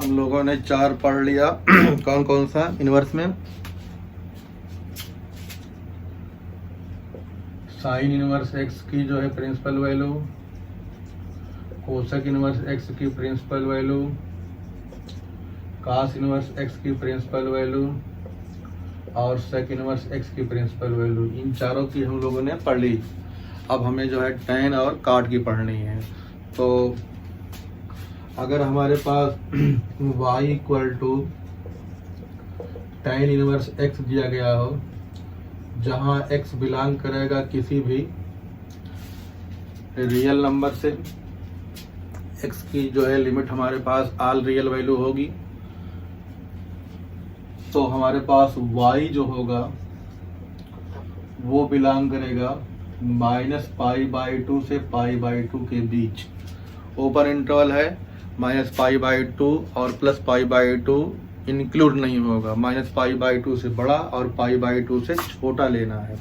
हम लोगों ने 4 पढ़ लिया। कौन कौन सा इनवर्स में? साइन इनवर्स एक्स की जो है principal value, cosec inverse x की principal value, cos inverse x की प्रिंसिपल वैल्यू और सेक इनवर्स एक्स की प्रिंसिपल वैल्यू, इन चारों की हम लोगों ने पढ़ ली। अब हमें जो है tan और काट की पढ़नी है। तो अगर हमारे पास y equal to tan inverse x दिया गया हो, जहाँ x बिलोंग करेगा किसी भी रियल नंबर से, x की जो है लिमिट हमारे पास ऑल रियल वैल्यू होगी, तो हमारे पास y जो होगा वो बिलोंग करेगा -π/2 से π/2 के बीच। ओपन इंटरवल है, -π/2 और +π/2 इंक्लूड नहीं होगा। -π/2 से बड़ा और π/2 से छोटा लेना है।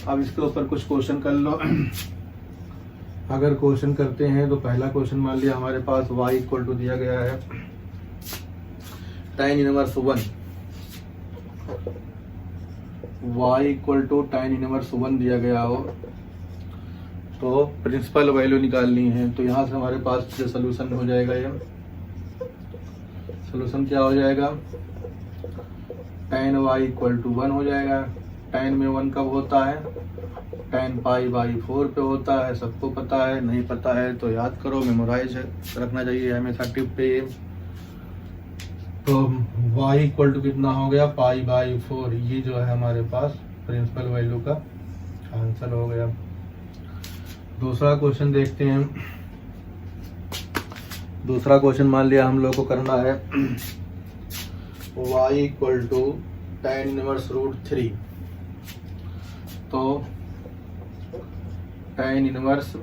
अब इसके ऊपर कुछ क्वेश्चन कर लो। अगर क्वेश्चन करते हैं तो पहला क्वेश्चन मान लिया हमारे पास y इक्वल टू दिया गया है tan inverse 1, y equal to tan inverse 1 दिया गया हो तो प्रिंसिपल वैल्यू निकालनी है। तो यहाँ से हमारे पास जो सोल्यूशन हो जाएगा, ये सोल्यूशन क्या हो जाएगा, tan y इक्वल टू 1 हो जाएगा। tan में 1 कब होता है, tan π/4 पे होता है, सबको पता है। नहीं पता है तो याद करो, मेमोराइज रखना चाहिए हमेशा टिप पे। तो y इक्वल टू कितना हो गया, π/4। ये जो है हमारे पास प्रिंसिपल वैल्यू का आंसर हो गया। दूसरा क्वेश्चन देखते हैं। दूसरा क्वेश्चन मान लिया हम लोग को करना है y equal to tan inverse √3। तो tan inverse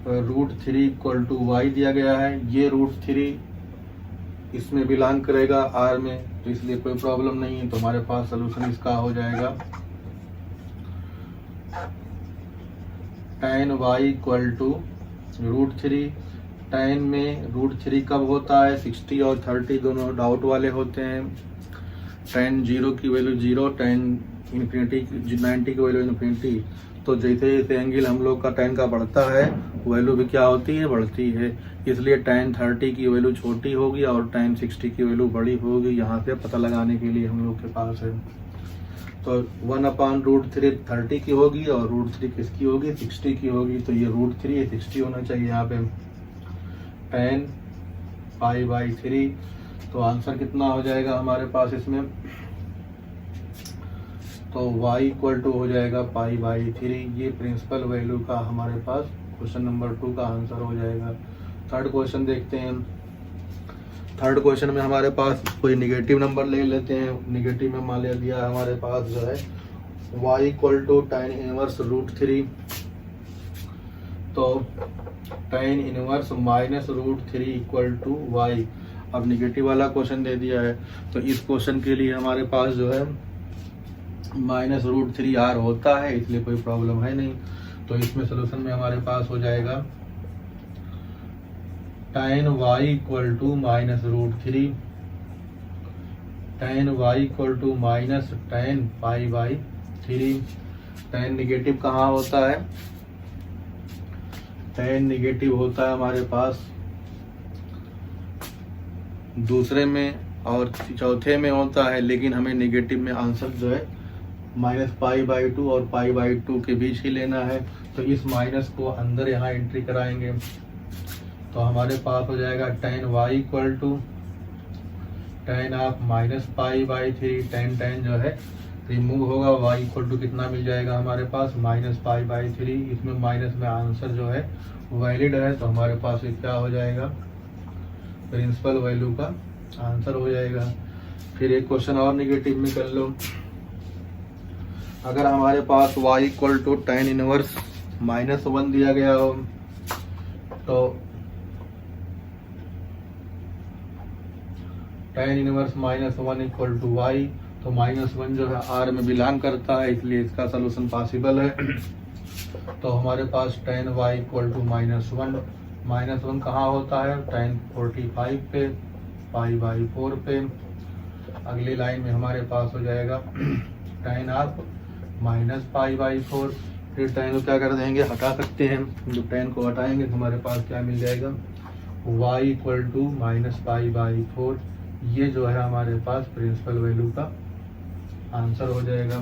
√3 equal to y दिया गया है। ये √3 इसमें बिलोंग करेगा R में, तो इसलिए कोई प्रॉब्लम नहीं है। तो हमारे पास सोल्यूशन इसका हो जाएगा tan y equal to √3। tan में √3 कब होता है, 60 और 30 दोनों डाउट वाले होते हैं। tan 0 की वैल्यू 0, tan इन्फिनिटी 90 की वैल्यू इन्फिनिटी। तो जैसे जैसे एंगल हम लोग का tan का बढ़ता है, वैल्यू भी क्या होती है, बढ़ती है। इसलिए tan 30 की वैल्यू छोटी होगी और tan 60 की वैल्यू बड़ी होगी। यहाँ से पता लगाने के लिए हम लोग के पास है। तो 1/√3 30 की होगी और √3 किसकी होगी, 60 की होगी। तो ये √3 60 होना चाहिए यहाँ पे। tan π/3। तो आंसर कितना हो जाएगा हमारे पास इसमें, तो y इक्वल टू हो जाएगा π/3। ये प्रिंसिपल वैल्यू का हमारे पास क्वेश्चन नंबर 2 का आंसर हो जाएगा। थर्ड क्वेश्चन देखते हैं। थर्ड क्वेश्चन में हमारे पास कोई निगेटिव नंबर ले लेते हैं। निगेटिव में मान लिया दिया हमारे पास जो है y equal to tan inverse √3। तो tan inverse -√3 equal to y। अब निगेटिव वाला क्वेश्चन दे दिया है, तो इस क्वेश्चन के लिए हमारे पास जो है -√3r होता है, इसलिए कोई प्रॉब्लम है नहीं। तो इसमें सोल्यूशन में हमारे पास हो जाएगा tan y equal to -√3, tan y equal to -tan π/3। tan negative कहाँ होता है, tan निगेटिव होता है हमारे पास दूसरे में और चौथे में होता है, लेकिन हमें निगेटिव में आंसर जो है -π/2 और π/2 के बीच ही लेना है। तो इस माइनस को अंदर यहाँ एंट्री कराएंगे, तो हमारे पास हो जाएगा tan y equal to tan of -π/3। tan जो है रिमूव होगा, y इक्वल टू कितना मिल जाएगा हमारे पास, -π/3। इसमें माइनस में आंसर जो है वैलिड है, तो हमारे पास ये क्या हो जाएगा, प्रिंसिपल वैल्यू का आंसर हो जाएगा। फिर एक क्वेश्चन और निगेटिव में कर लो। अगर हमारे पास y equal to tan inverse -1 दिया गया हो, तो tan inverse -1 equal to y। तो -1 जो है R में बिलोंग करता है, इसलिए इसका सोल्यूशन पॉसिबल है। तो हमारे पास tan y इक्वल टू -1, -1 कहाँ होता है, tan 45 पे, π/4 पे। अगली लाइन में हमारे पास हो जाएगा tan ऑफ -π/4। फिर tan को क्या कर देंगे, हटा सकते हैं। जब tan को हटाएंगे तो हमारे पास क्या मिल जाएगा, y इक्वल टू -π/4। ये जो है हमारे पास प्रिंसिपल वैल्यू का आंसर हो जाएगा।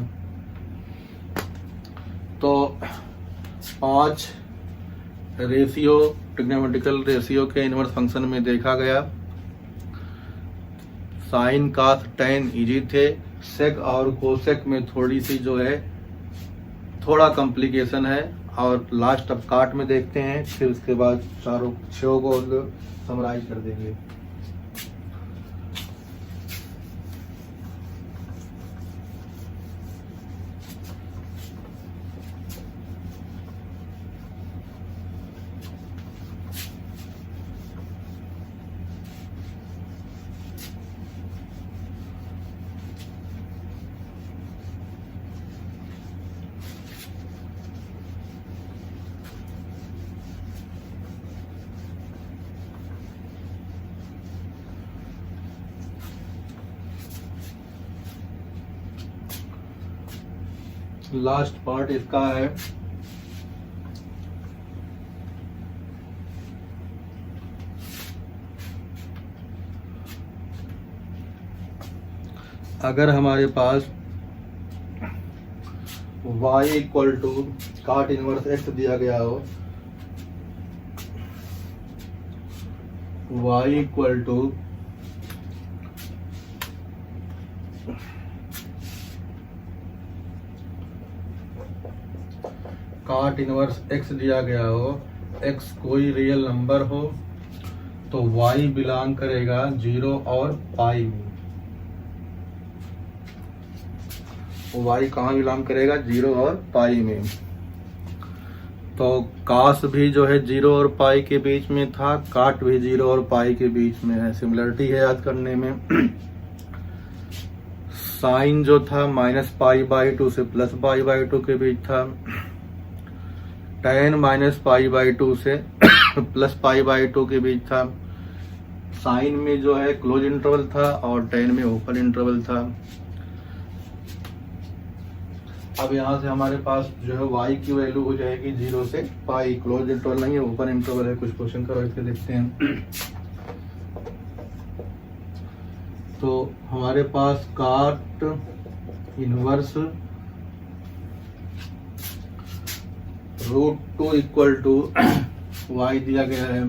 तो 5 रेशियो, ट्रिग्नोमेट्रिकल रेशियो के इनवर्स फंक्शन में देखा गया। साइन, कॉस, टैन इजी थे। सेक और कोसेक में थोड़ी सी जो है थोड़ा कॉम्प्लिकेशन है। और लास्ट अब काट में देखते हैं, फिर उसके बाद चारों 6 को समराइज कर देंगे। लास्ट पार्ट इसका है, अगर हमारे पास y equal to cot inverse x दिया गया हो, y equal to cot inverse x दिया गया हो, x कोई रियल नंबर हो, तो y बिलोंग करेगा 0 और पाई में। y कहाँ बिलोंग करेगा, 0 और पाई में। तो cos भी जो है 0 और पाई के बीच में था, cot भी 0 और पाई के बीच में है। सिमिलरिटी है याद करने में। साइन जो था -π/2 से +π/2 के बीच था। tan -π/2 से +π/2 के बीच था। साइन में जो है क्लोज इंटरवल था और tan में ओपन इंटरवल था। अब यहाँ से हमारे पास जो है y की वैल्यू हो जाएगी 0 से पाई। क्लोज इंटरवल नहीं है, ओपन इंटरवल है। कुछ क्वेश्चन करो इसके, देखते हैं। तो हमारे पास cot inverse √2 equal to y दिया गया है।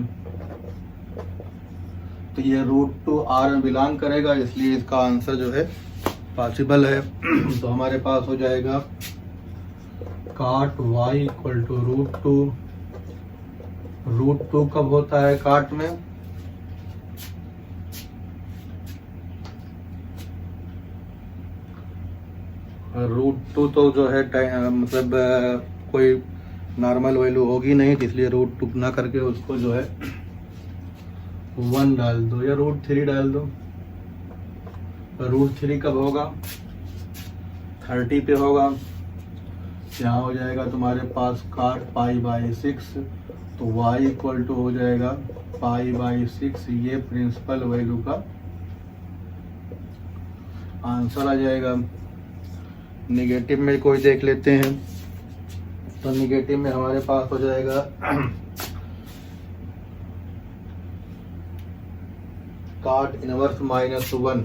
तो ये √2 r में बिलोंग करेगा, इसलिए इसका आंसर जो है पॉसिबल है। तो हमारे पास हो जाएगा cot y इक्वल टू √2। √2 कब होता है cot में, √2 तो जो है मतलब कोई नॉर्मल वैल्यू होगी नहीं, इसलिए √2 ना करके उसको जो है 1 डाल दो या √3 डाल दो। √3 कब होगा, 30 पे होगा। यहाँ हो जाएगा तुम्हारे पास cot π/6, तो y इक्वल टू हो जाएगा π/6। ये प्रिंसिपल वैल्यू का आंसर आ जाएगा। निगेटिव में कोई देख लेते हैं। तो निगेटिव में हमारे पास हो जाएगा cot इनवर्स -1।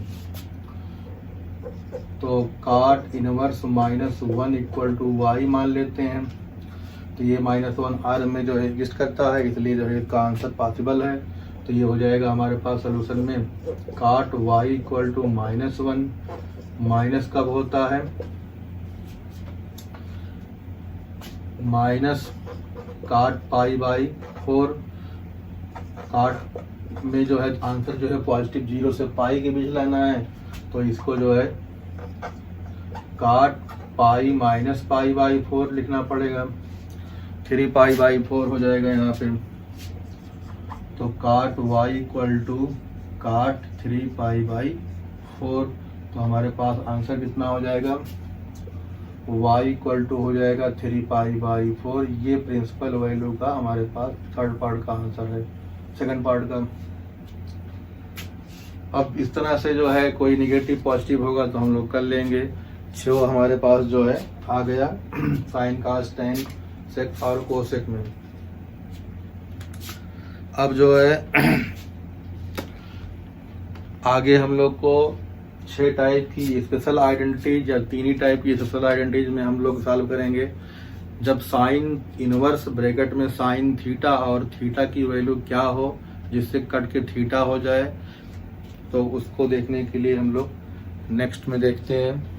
तो cot inverse -1 equal to y मान लेते हैं। तो ये -1 r में जो है एग्जिस्ट करता है, इसलिए जो है इसका आंसर पॉसिबल है। तो ये हो जाएगा हमारे पास सोल्यूशन में cot y equal to -1। Minus कब होता है, -cot π/4। cot में जो है आंसर जो है पॉजिटिव 0 से पाई के बीच लाना है। तो इसको जो है cot π -π/4 लिखना पड़ेगा। 3π/4 हो जाएगा यहाँ पे। तो cot y equal to cot 3π/4। तो हमारे पास आंसर कितना हो जाएगा, y इक्वल टू हो जाएगा 3π/4। ये प्रिंसिपल वैल्यू का हमारे पास थर्ड पार्ट का आंसर है, सेकंड पार्ट का। अब इस तरह से जो है कोई निगेटिव पॉजिटिव होगा तो हम लोग कर लेंगे। जो हमारे पास जो है आ गया साइन कॉस टेन सेक और कोसेक में। अब जो है आगे हम लोग को 6 टाइप की स्पेशल आइडेंटिटीज या 3 ही टाइप की स्पेशल आइडेंटिटीज में हम लोग सॉल्व करेंगे। जब साइन इनवर्स ब्रैकेट में साइन थीटा और थीटा की वैल्यू क्या हो जिससे कट के थीटा हो जाए, तो उसको देखने के लिए हम लोग नेक्स्ट में देखते हैं।